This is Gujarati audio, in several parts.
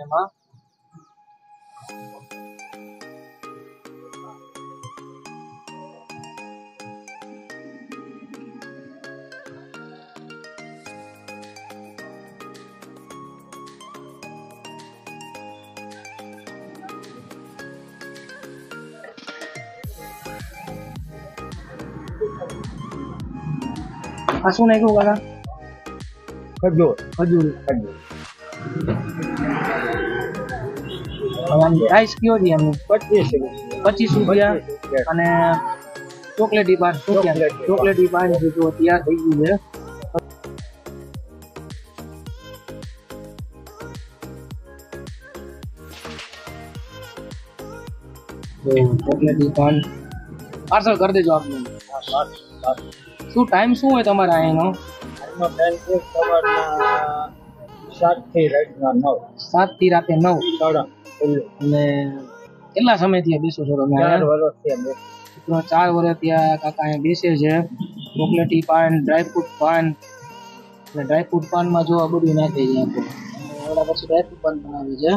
એમાં આ શું નાખ્યું કાકા? ખજૂર. પ્રાઇસ કયો છે એમની? 25 રૂપિયા. અને ચોકલેટી પાન ચોકલેટી પાન જે જો તૈયાર થઈ ગયું છે. ચોકલેટી પાન પાર્સલ કરી દેજો આપને. શું ટાઈમ શું હોય તમારા અહીંનો? 7 થી રાતના 9. 7 થી રાતે 9. અને કેટલા સમયથી બેસો છો તમે? 4 વર્ષથી. 4 વર્ષ ત્યાં કાકા અહીંયા બેસે છે. ચોકલેટી પાન, ડ્રાયફ્રૂટ પાન, અને ડ્રાયફ્રૂટ પાનમાં જો આ બધું નાખે છે આપો. એના પછી ડ્રાયફ્રૂટ પાન બનાવે છે.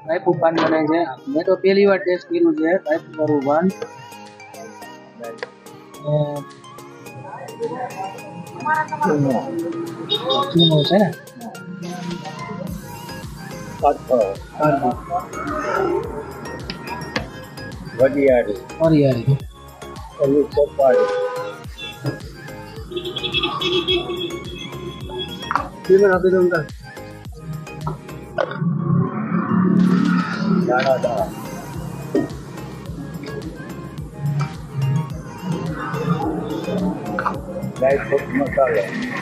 ડ્રાયફ્રૂટ પાન બને છે. મેં તો પહેલી વાર ટેસ્ટ કર્યું છે ડ્રાયફ્રૂટ વાળું પાન. ચૂનો છે ને? વરિયાળી.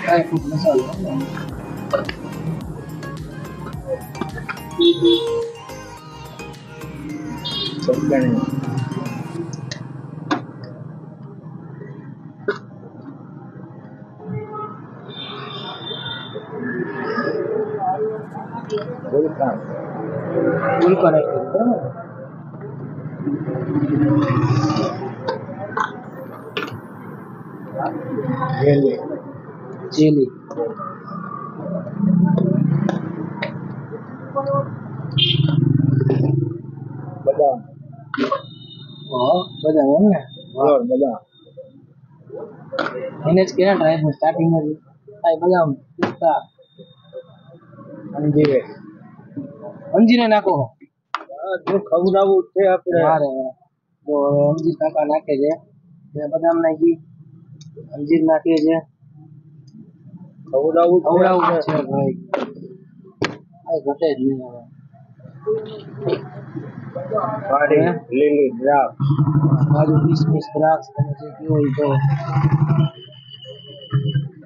ડ્રાયફ્રૂટ મસાલો. ચટણી. ગુલકંદ. જેલી. બદામ. બદામ એમ ને? બદામ. એને જ કેના ડ્રાયફ્રૂટ સ્ટાર્ટિંગ માં બદામ, પિસ્તા, અંજીર નાખો. જો ખવડાવવું છે આપણે. જો અંજીર કાકા નાખે છે. બદામ નાખી, અંજીર નાખીએ છે. ખવડાવવું છે ભાઈ. આ ઘટે જ નહીં હવે. લીલી દ્રાક્ષ, કાજુ, કિસમિસ, દ્રાક્ષ, તમે જે કયો એ કહો.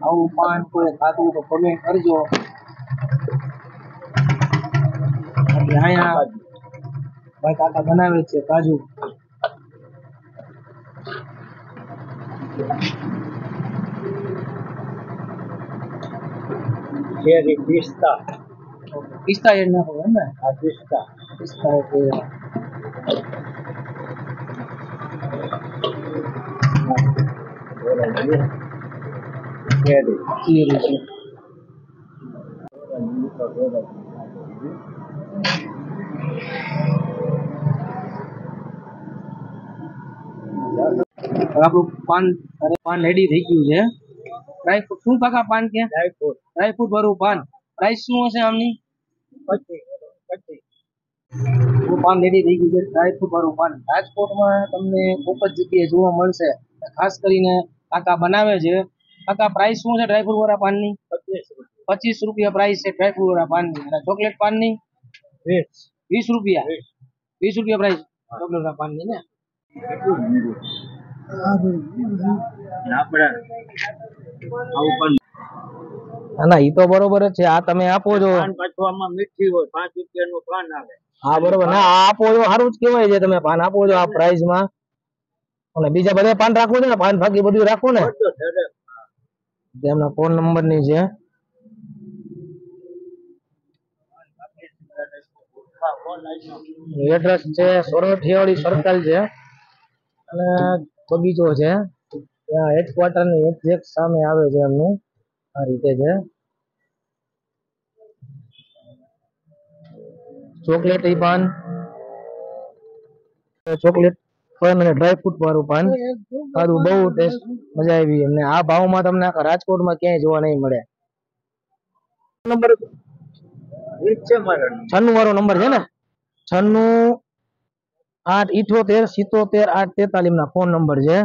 આવું પાન કોઈ ખાતું તો કમેન્ટ કરજો. અહીંયા ભાઈ કાકા બનાવે છે કાજુ. ચેરી, પિસ્તા. પિસ્તા એડ નાખો એમ ને? આ પિસ્તા. એટલે ચેરી. આપણું પાન રેડી થઈ ગયું છે. ડ્રાયફ્રૂટ શું કાકા પાન કે? ડ્રાયફ્રૂટ વાળું પાન. પ્રાઇસ શું હશે આમની? 25. પાન રેડી થઈ ગયું છે. ડ્રાયફ્રૂટ વાળું પાન રાજકોટમાં તમને કોક જ જગ્યાએ જોવા મળશે. ખાસ કરીને કાકા બનાવે છે. કાકા પ્રાઇસ શું છે ડ્રાયફ્રૂટ વાળા પાનની? 25 રૂપિયા પ્રાઇસ છે ડ્રાયફ્રૂટ વાળા પાનની. અને ચોકલેટ પાનની 20 રૂપિયા. 20 રૂપિયા પ્રાઇસ ચોકલેટ વાળા પાનની ને? ના ઈ તો બરોબર જ છે. આ તમે આપો છો મીઠી હોય 5 રૂપિયાનું પાન આવે. હા બરોબર. ના આપો છો સારું જ કહેવાય છે. તમે પાન આપો છો આ પ્રાઇસ માં. અને બીજા બધા પાન રાખો છો ને? પાન ફાકી બધું રાખો ને? એમના ફોન નંબર ની છે. એડ્રેસ છે સોરઠિયાવાડી સર્કલ છે અને બગીચો છે. ત્યાં હેડક્વાર્ટર ની એક્ઝેક્ટ સામે આવે છે એમનું. આ રીતે છે. ચોકલેટી પાન, ચોકલેટ પાન અને ડ્રાયફ્રૂટ વાળું પાન ખાધું, બહુ ટેસ્ટ, મજા આવી. અને આ ભાવમાં તમને આખા રાજકોટમાં ક્યાંય જોવા નહીં મળે. નંબર 96 વાળો નંબર છે ને, 96 8 78 77 8 43 ના ફોન નંબર છે.